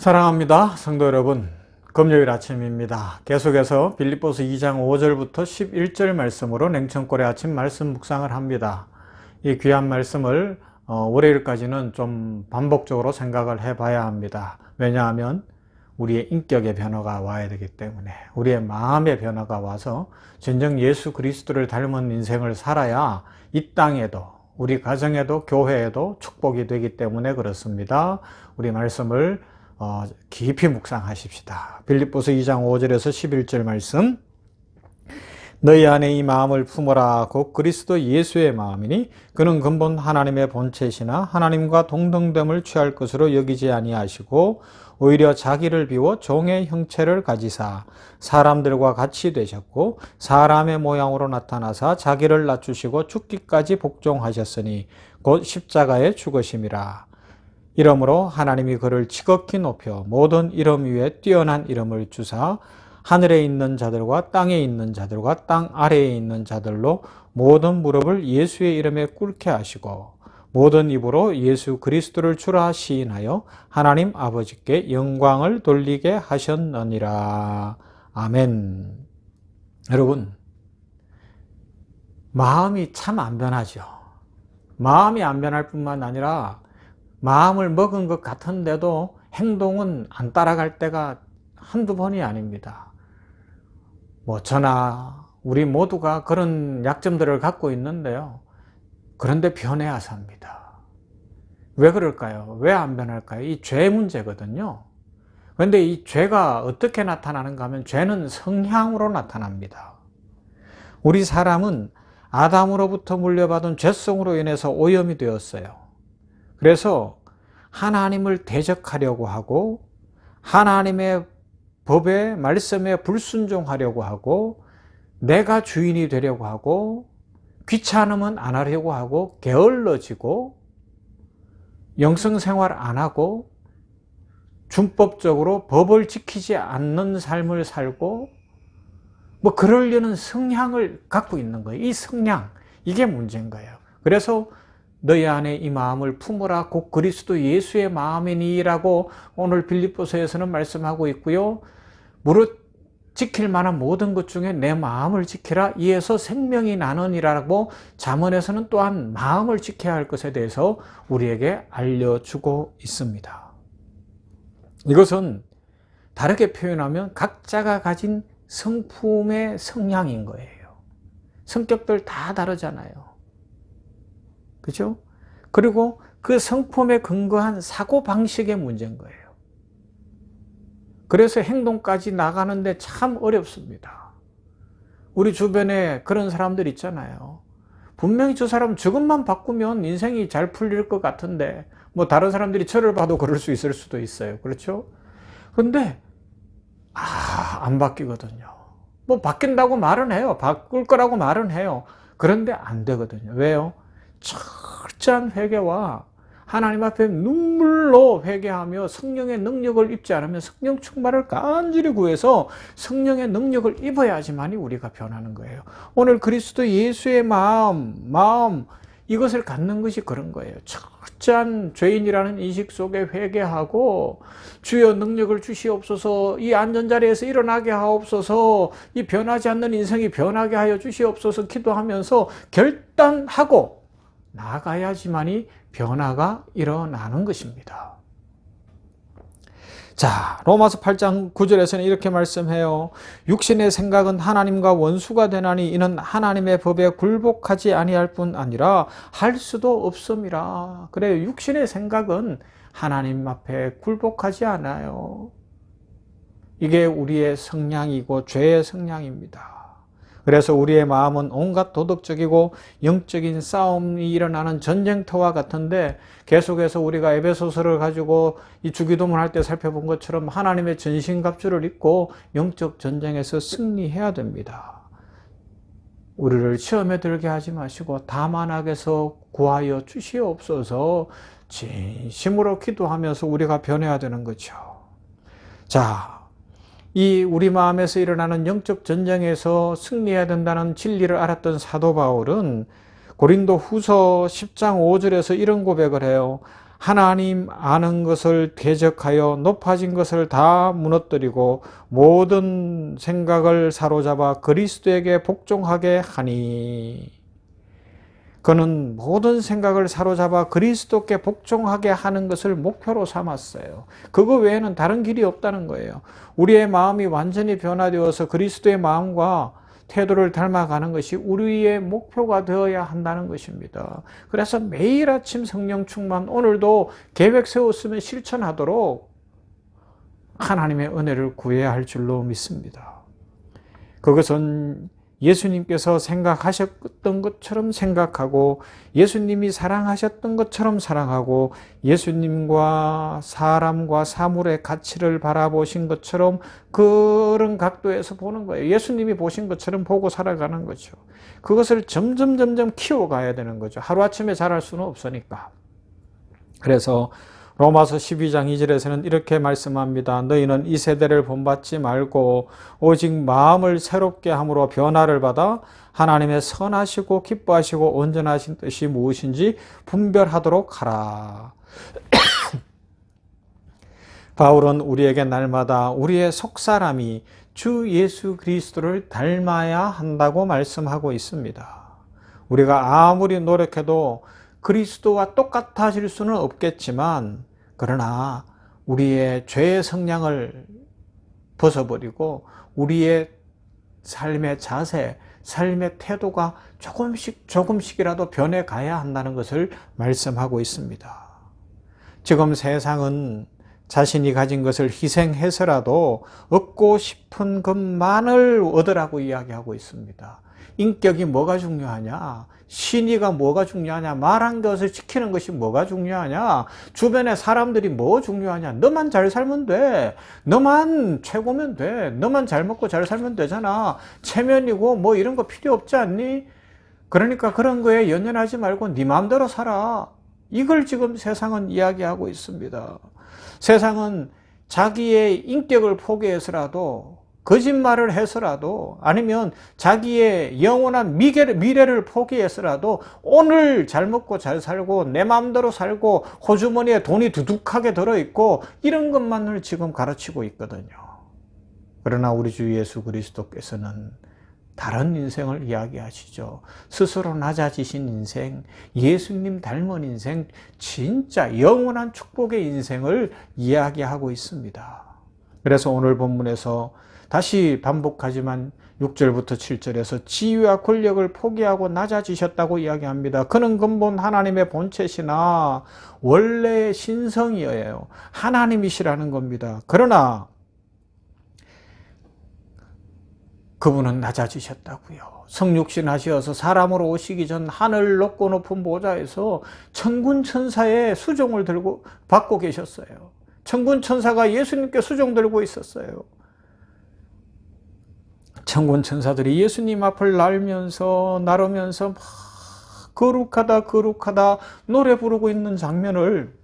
사랑합니다. 성도 여러분, 금요일 아침입니다. 계속해서 빌립보서 2장 5절부터 11절 말씀으로 냉천골의 아침 말씀 묵상을 합니다. 이 귀한 말씀을 월요일까지는 좀 반복적으로 생각을 해봐야 합니다. 왜냐하면 우리의 인격의 변화가 와야 되기 때문에, 우리의 마음의 변화가 와서 진정 예수 그리스도를 닮은 인생을 살아야 이 땅에도, 우리 가정에도, 교회에도 축복이 되기 때문에 그렇습니다. 우리 말씀을 깊이 묵상하십시다. 빌립보서 2장 5절에서 11절 말씀. 너희 안에 이 마음을 품어라. 곧 그리스도 예수의 마음이니 그는 근본 하나님의 본체시나 하나님과 동등됨을 취할 것으로 여기지 아니하시고 오히려 자기를 비워 종의 형체를 가지사 사람들과 같이 되셨고 사람의 모양으로 나타나사 자기를 낮추시고 죽기까지 복종하셨으니 곧 십자가에 죽으심이라. 이러므로 하나님이 그를 지극히 높여 모든 이름 위에 뛰어난 이름을 주사 하늘에 있는 자들과 땅에 있는 자들과 땅 아래에 있는 자들로 모든 무릎을 예수의 이름에 꿇게 하시고 모든 입으로 예수 그리스도를 주라 시인하여 하나님 아버지께 영광을 돌리게 하셨느니라. 아멘. 여러분, 마음이 참 안 변하죠. 마음이 안 변할 뿐만 아니라 마음을 먹은 것 같은데도 행동은 안 따라갈 때가 한두 번이 아닙니다. 저나 우리 모두가 그런 약점들을 갖고 있는데요. 그런데 변해야 삽니다. 왜 그럴까요? 왜 안 변할까요? 이 죄 문제거든요. 그런데 이 죄가 어떻게 나타나는가 하면 죄는 성향으로 나타납니다. 우리 사람은 아담으로부터 물려받은 죄성으로 인해서 오염이 되었어요. 그래서 하나님을 대적하려고 하고 하나님의 법에 말씀에 불순종하려고 하고 내가 주인이 되려고 하고 귀찮으면 안 하려고 하고 게을러지고 영성생활 안 하고 준법적으로 법을 지키지 않는 삶을 살고 그러려는 성향을 갖고 있는 거예요. 이 성향, 이게 문제인 거예요. 그래서 너희 안에 이 마음을 품으라. 곧 그리스도 예수의 마음이니라고 오늘 빌립보서에서는 말씀하고 있고요. 무릇 지킬 만한 모든 것 중에 내 마음을 지키라. 이에서 생명이 나느니라고 잠언에서는 또한 마음을 지켜야 할 것에 대해서 우리에게 알려주고 있습니다. 이것은 다르게 표현하면 각자가 가진 성품의 성향인 거예요. 성격들 다 다르잖아요. 그죠? 그리고 그 성품에 근거한 사고방식의 문제인 거예요. 그래서 행동까지 나가는데 참 어렵습니다. 우리 주변에 그런 사람들 있잖아요. 분명히 저 사람 저것만 바꾸면 인생이 잘 풀릴 것 같은데 다른 사람들이 저를 봐도 그럴 수 있을 수도 있어요. 그렇죠? 근데 안 바뀌거든요. 바뀐다고 말은 해요. 바꿀 거라고 말은 해요. 그런데 안 되거든요. 왜요? 철저한 회개와 하나님 앞에 눈물로 회개하며 성령의 능력을 입지 않으면 성령 충만을 간절히 구해서 성령의 능력을 입어야지만이 우리가 변하는 거예요. 오늘 그리스도 예수의 마음 이것을 갖는 것이 그런 거예요. 철저한 죄인이라는 인식 속에 회개하고 주여 능력을 주시옵소서, 이 안전자리에서 일어나게 하옵소서, 이 변하지 않는 인생이 변하게 하여 주시옵소서 기도하면서 결단하고 나가야지만이 변화가 일어나는 것입니다. 자, 로마서 8장 9절에서는 이렇게 말씀해요. 육신의 생각은 하나님과 원수가 되나니 이는 하나님의 법에 굴복하지 아니할 뿐 아니라 할 수도 없음이라. 그래요. 육신의 생각은 하나님 앞에 굴복하지 않아요. 이게 우리의 성향이고 죄의 성향입니다. 그래서 우리의 마음은 온갖 도덕적이고 영적인 싸움이 일어나는 전쟁터와 같은데 계속해서 우리가 에베소서를 가지고 이 주기도문 할 때 살펴본 것처럼 하나님의 전신갑주를 입고 영적 전쟁에서 승리해야 됩니다. 우리를 시험에 들게 하지 마시고 다만 악에서 구하여 주시옵소서 진심으로 기도하면서 우리가 변해야 되는 거죠. 자, 이 우리 마음에서 일어나는 영적 전쟁에서 승리해야 된다는 진리를 알았던 사도 바울은 고린도 후서 10장 5절에서 이런 고백을 해요. 하나님 아는 것을 대적하여 높아진 것을 다 무너뜨리고 모든 생각을 사로잡아 그리스도에게 복종하게 하니. 그는 모든 생각을 사로잡아 그리스도께 복종하게 하는 것을 목표로 삼았어요. 그거 외에는 다른 길이 없다는 거예요. 우리의 마음이 완전히 변화되어서 그리스도의 마음과 태도를 닮아가는 것이 우리의 목표가 되어야 한다는 것입니다. 그래서 매일 아침 성령 충만, 오늘도 계획 세웠으면 실천하도록 하나님의 은혜를 구해야 할 줄로 믿습니다. 그것은 예수님께서 생각하셨던 것처럼 생각하고 예수님이 사랑하셨던 것처럼 사랑하고 예수님과 사람과 사물의 가치를 바라보신 것처럼 그런 각도에서 보는 거예요. 예수님이 보신 것처럼 보고 살아가는 거죠. 그것을 점점 키워가야 되는 거죠. 하루아침에 잘할 수는 없으니까. 그래서 로마서 12장 2절에서는 이렇게 말씀합니다. 너희는 이 세대를 본받지 말고 오직 마음을 새롭게 함으로 변화를 받아 하나님의 선하시고 기뻐하시고 온전하신 뜻이 무엇인지 분별하도록 하라. 바울은 우리에게 날마다 우리의 속사람이 주 예수 그리스도를 닮아야 한다고 말씀하고 있습니다. 우리가 아무리 노력해도 그리스도와 똑같아질 수는 없겠지만 그러나 우리의 죄의 성량을 벗어버리고 우리의 삶의 자세, 삶의 태도가 조금씩이라도 변해가야 한다는 것을 말씀하고 있습니다. 지금 세상은 자신이 가진 것을 희생해서라도 얻고 싶은 것만을 얻으라고 이야기하고 있습니다. 인격이 뭐가 중요하냐? 신의가 뭐가 중요하냐? 말한 것을 지키는 것이 뭐가 중요하냐? 주변의 사람들이 뭐 중요하냐? 너만 잘 살면 돼. 너만 최고면 돼. 너만 잘 먹고 잘 살면 되잖아. 체면이고 뭐 이런 거 필요 없지 않니? 그러니까 그런 거에 연연하지 말고 네 마음대로 살아. 이걸 지금 세상은 이야기하고 있습니다. 세상은 자기의 인격을 포기해서라도 거짓말을 해서라도 아니면 자기의 영원한 미래를 포기해서라도 오늘 잘 먹고 잘 살고 내 마음대로 살고 호주머니에 돈이 두둑하게 들어있고 이런 것만을 지금 가르치고 있거든요. 그러나 우리 주 예수 그리스도께서는 다른 인생을 이야기하시죠. 스스로 낮아지신 인생, 예수님 닮은 인생, 진짜 영원한 축복의 인생을 이야기하고 있습니다. 그래서 오늘 본문에서 다시 반복하지만 6절부터 7절에서 지위와 권력을 포기하고 낮아지셨다고 이야기합니다. 그는 근본 하나님의 본체시나 원래의 신성이에요. 하나님이시라는 겁니다. 그러나 그분은 낮아지셨다고요. 성육신 하시어서 사람으로 오시기 전 하늘 높고 높은 보좌에서 천군 천사의 수종을 받고 계셨어요. 천군 천사가 예수님께 수종 들고 있었어요. 천군 천사들이 예수님 앞을 나르면서 막 거룩하다 노래 부르고 있는 장면을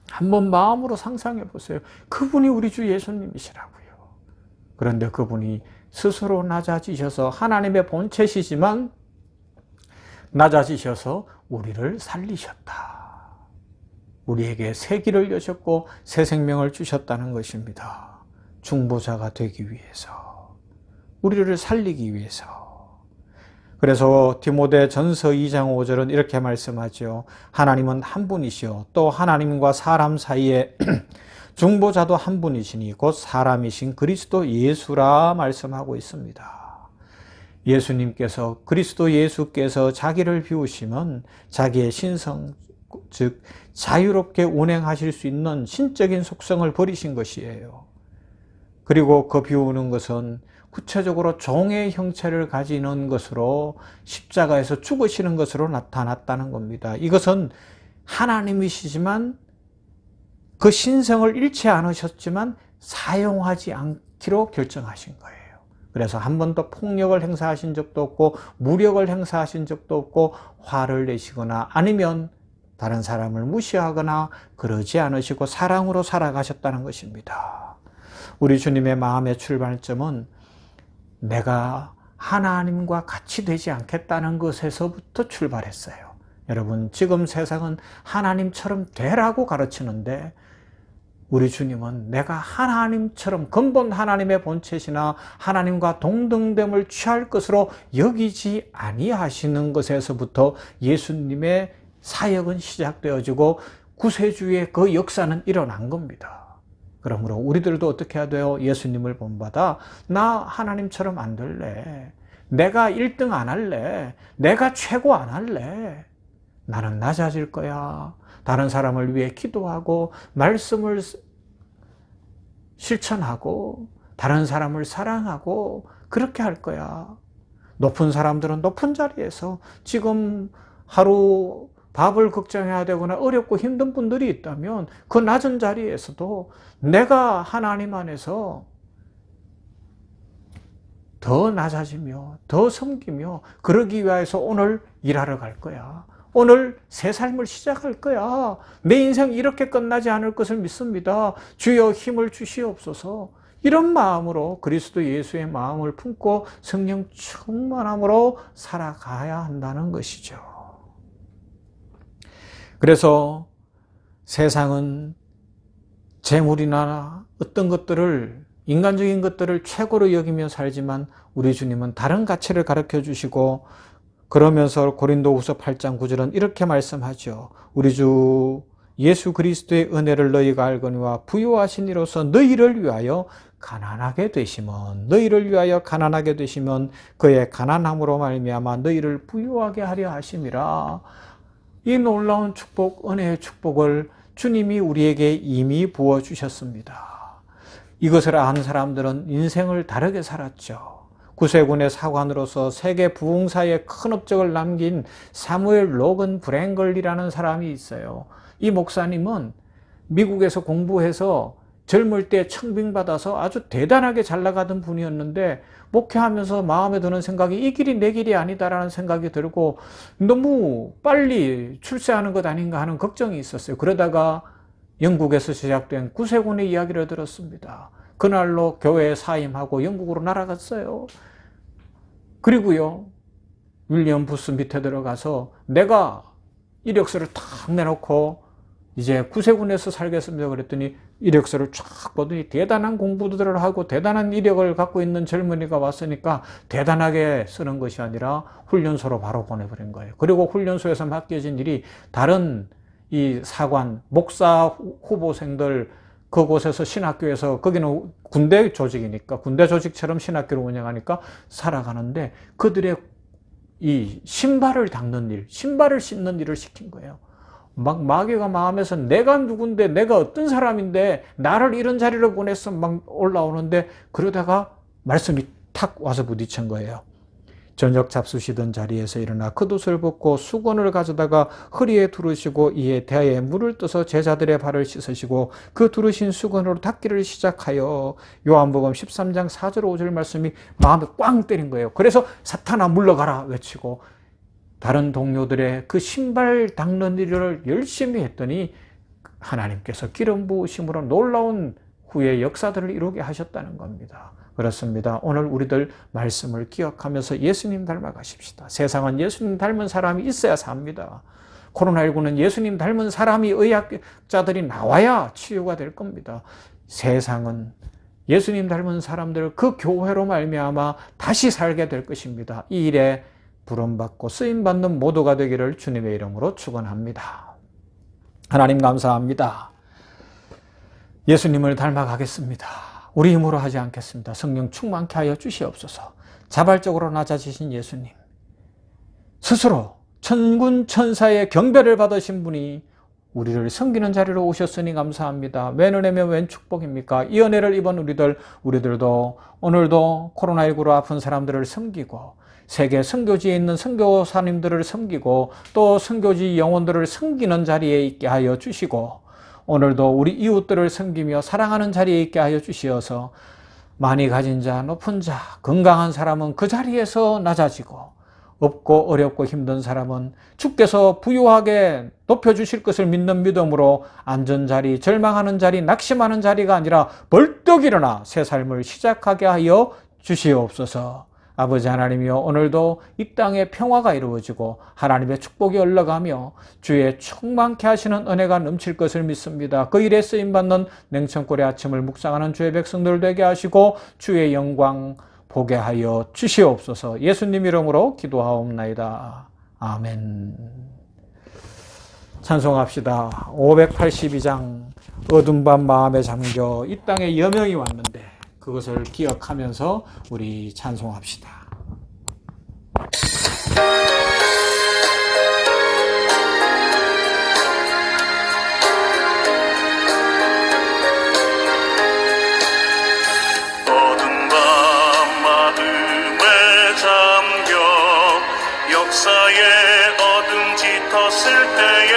한번 마음으로 상상해 보세요. 그분이 우리 주 예수님이시라고요. 그런데 그분이 스스로 낮아지셔서 하나님의 본체시지만 낮아지셔서 우리를 살리셨다. 우리에게 새 길을 여셨고 새 생명을 주셨다는 것입니다. 중보자가 되기 위해서, 우리를 살리기 위해서. 그래서 디모데전서 2장 5절은 이렇게 말씀하죠. 하나님은 한 분이시요 또 하나님과 사람 사이에 중보자도 한 분이시니 곧 사람이신 그리스도 예수라 말씀하고 있습니다. 예수님께서, 그리스도 예수께서 자기를 비우시면 자기의 신성, 즉 자유롭게 운행하실 수 있는 신적인 속성을 버리신 것이에요. 그리고 그 비우는 것은 구체적으로 종의 형체를 가지는 것으로 십자가에서 죽으시는 것으로 나타났다는 겁니다. 이것은 하나님이시지만 그 신성을 잃지 않으셨지만 사용하지 않기로 결정하신 거예요. 그래서 한 번도 폭력을 행사하신 적도 없고 무력을 행사하신 적도 없고 화를 내시거나 아니면 다른 사람을 무시하거나 그러지 않으시고 사랑으로 살아가셨다는 것입니다. 우리 주님의 마음의 출발점은 내가 하나님과 같이 되지 않겠다는 것에서부터 출발했어요. 여러분, 지금 세상은 하나님처럼 되라고 가르치는데 우리 주님은 내가 하나님처럼 근본 하나님의 본체시나 하나님과 동등됨을 취할 것으로 여기지 아니하시는 것에서부터 예수님의 사역은 시작되어지고 구세주의 그 역사는 일어난 겁니다. 그러므로 우리들도 어떻게 해야 돼요? 예수님을 본받아 나 하나님처럼 안 될래. 내가 1등 안 할래. 내가 최고 안 할래. 나는 낮아질 거야. 다른 사람을 위해 기도하고 말씀을 실천하고 다른 사람을 사랑하고 그렇게 할 거야. 높은 사람들은 높은 자리에서 지금 하루 밥을 걱정해야 되거나 어렵고 힘든 분들이 있다면 그 낮은 자리에서도 내가 하나님 안에서 더 낮아지며 더 섬기며 그러기 위해서 오늘 일하러 갈 거야. 오늘 새 삶을 시작할 거야. 내 인생 이렇게 끝나지 않을 것을 믿습니다. 주여 힘을 주시옵소서. 이런 마음으로 그리스도 예수의 마음을 품고 성령 충만함으로 살아가야 한다는 것이죠. 그래서 세상은 재물이나 어떤 것들을 인간적인 것들을 최고로 여기며 살지만 우리 주님은 다른 가치를 가르쳐 주시고 그러면서 고린도후서 8장 9절은 이렇게 말씀하죠. 우리 주 예수 그리스도의 은혜를 너희가 알거니와 부요하신 이로서 너희를 위하여 가난하게 되시면 그의 가난함으로 말미암아 너희를 부요하게 하려 하심이라. 이 놀라운 축복, 은혜의 축복을 주님이 우리에게 이미 부어주셨습니다. 이것을 아는 사람들은 인생을 다르게 살았죠. 구세군의 사관으로서 세계 부흥사에 큰 업적을 남긴 사무엘 로건 브랭글리라는 사람이 있어요. 이 목사님은 미국에서 공부해서 젊을 때 청빙받아서 아주 대단하게 잘 나가던 분이었는데 목회하면서 마음에 드는 생각이 이 길이 내 길이 아니다라는 생각이 들고 너무 빨리 출세하는 것 아닌가 하는 걱정이 있었어요. 그러다가 영국에서 시작된 구세군의 이야기를 들었습니다. 그날로 교회에 사임하고 영국으로 날아갔어요. 그리고요, 윌리엄 부스 밑에 들어가서 내가 이력서를 탁 내놓고 이제 구세군에서 살겠습니다 그랬더니 이력서를 쫙 보더니 대단한 공부들을 하고 대단한 이력을 갖고 있는 젊은이가 왔으니까 대단하게 쓰는 것이 아니라 훈련소로 바로 보내버린 거예요. 그리고 훈련소에서 맡겨진 일이 다른 이 사관, 목사 후보생들 그곳에서 신학교에서 거기는 군대 조직이니까 군대 조직처럼 신학교를 운영하니까 살아가는데 그들의 이 신발을 닦는 일, 신발을 씻는 일을 시킨 거예요. 막 마귀가 마음에서 내가 누군데 내가 어떤 사람인데 나를 이런 자리로 보냈어 막 올라오는데 그러다가 말씀이 탁 와서 부딪힌 거예요. 저녁 잡수시던 자리에서 일어나 겉옷을 벗고 수건을 가져다가 허리에 두르시고 이에 대야에 물을 떠서 제자들의 발을 씻으시고 그 두르신 수건으로 닦기를 시작하여 요한복음 13장 4절 5절 말씀이 마음에 꽝 때린 거예요. 그래서 사탄아 물러가라 외치고 다른 동료들의 그 신발 닦는 일을 열심히 했더니 하나님께서 기름 부으심으로 놀라운 후의 역사들을 이루게 하셨다는 겁니다. 그렇습니다. 오늘 우리들 말씀을 기억하면서 예수님 닮아가십시다. 세상은 예수님 닮은 사람이 있어야 삽니다. 코로나19는 예수님 닮은 사람이 의학자들이 나와야 치유가 될 겁니다. 세상은 예수님 닮은 사람들 그 교회로 말미암아 다시 살게 될 것입니다. 이 일에 부름받고 쓰임받는 모두가 되기를 주님의 이름으로 축원합니다. 하나님 감사합니다. 예수님을 닮아가겠습니다. 우리 힘으로 하지 않겠습니다. 성령 충만케 하여 주시옵소서. 자발적으로 낮아지신 예수님, 스스로 천군 천사의 경배를 받으신 분이 우리를 섬기는 자리로 오셨으니 감사합니다. 웬 은혜며 웬 축복입니까? 이 은혜를 입은 우리들도 오늘도 코로나19로 아픈 사람들을 섬기고 세계 선교지에 있는 선교사님들을 섬기고 또 선교지 영혼들을 섬기는 자리에 있게 하여 주시고 오늘도 우리 이웃들을 섬기며 사랑하는 자리에 있게 하여 주시어서 많이 가진 자, 높은 자, 건강한 사람은 그 자리에서 낮아지고 없고 어렵고 힘든 사람은 주께서 부유하게 높여주실 것을 믿는 믿음으로 앉은 자리, 절망하는 자리, 낙심하는 자리가 아니라 벌떡 일어나 새 삶을 시작하게 하여 주시옵소서. 아버지 하나님이여, 오늘도 이 땅에 평화가 이루어지고 하나님의 축복이 흘러가며 주의 충만케 하시는 은혜가 넘칠 것을 믿습니다. 그 일에 쓰임받는 냉천골의 아침을 묵상하는 주의 백성들 되게 하시고 주의 영광 보게 하여 주시옵소서. 예수님 이름으로 기도하옵나이다. 아멘. 찬송합시다. 582장 어둠 밤 마음에 잠겨 이 땅에 여명이 왔는데 그것을 기억하면서 우리 찬송합시다. 어둠 밤 마음에 잠겨 역사의 어둠 짙었을 때에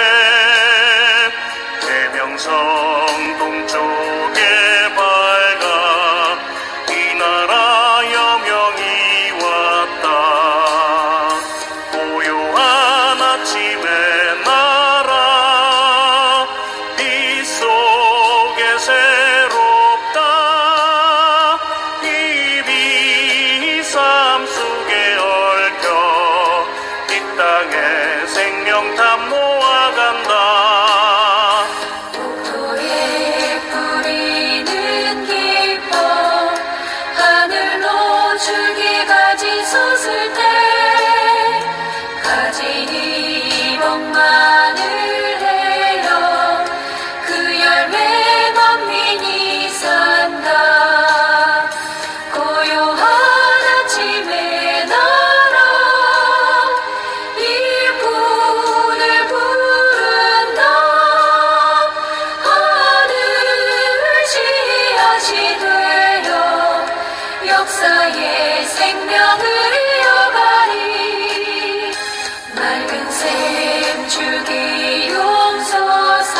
대명성 동쪽에 밝아 이 나라 여명이 왔다. 고요한 아침의 나라 빛 속에 새롭다. 이 빛 삶 속에 얽혀 이 땅에 생명탑 놓아간다. 목도에 뿌리는 기뻐 하늘로 줄기가지 솟을 때 가진이 멍만을 해요. 그 열매 만민이 산다. 고요한 아침의 나라 일꾼을 부른다. 하늘 씨앗이 되어 역사의 생명을 이어가리. 맑은 샘 줄기 용솟아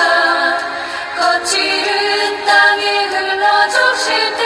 거칠은 땅에 흘러 적실 때